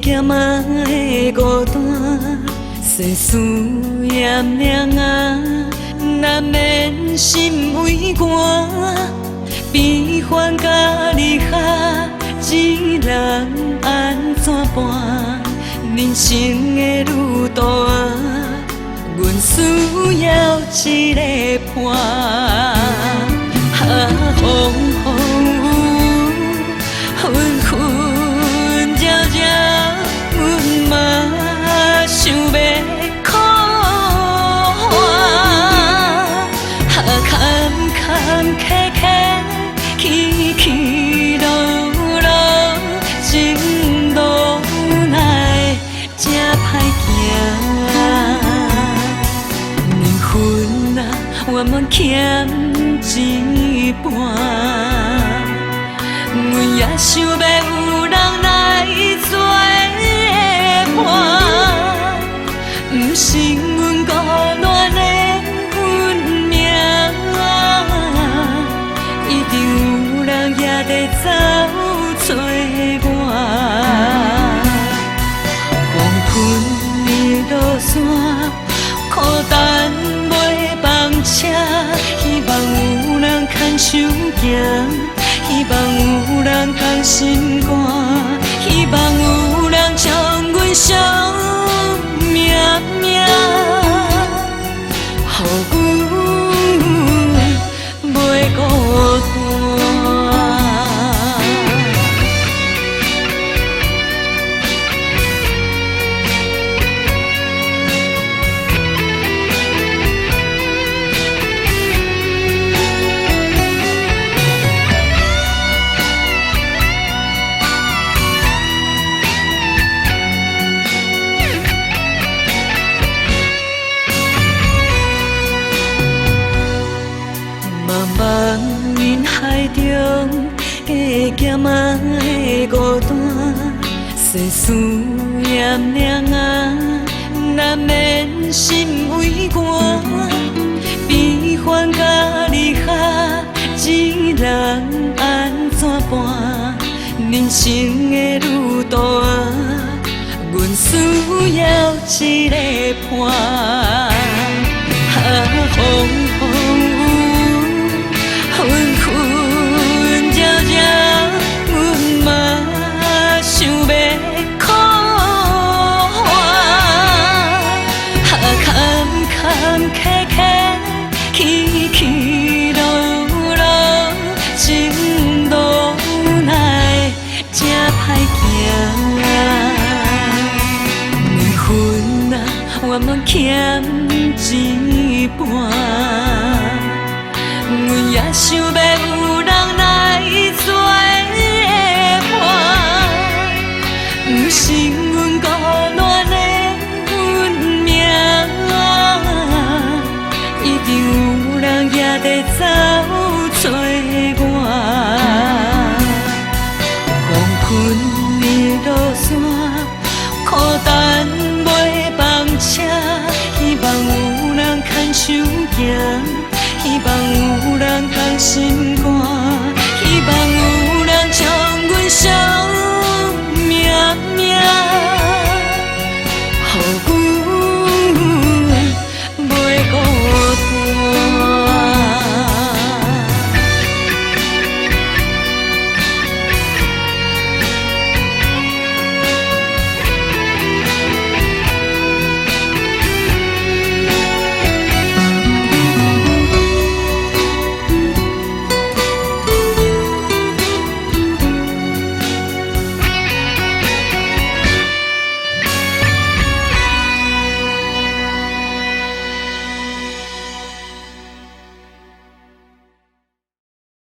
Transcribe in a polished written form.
行嘛会孤单，世事炎凉啊，难免心为寒。悲欢甲离合，一人安怎办？人生的路途啊，阮需要一个伴。风雨纷纷扰扰，阮嘛想要苦喊。坎坎坷坷，起起落落，情路奈真歹行。缘分啊，我们欠一半，阮也想要有人来作伴，不是阮孤单的运命，一定有人也在走找我。黄昏的路线，孤单袂放车，希望有人牵手行，希望有人同心肝，希望有人将阮惜命命，予阮袂孤单。茫茫人海中，加行嘛会孤单，世事炎凉啊，难免心为寒。悲欢甲离合，一人安怎办？人生的路途啊，阮需要一个伴。风纷纷扰扰，阮嘛想要苦喊。坎坎坷坷，起起落落，情路奈真歹行。缘分啊，我们欠一半。阮也想要有人来作伴，不是。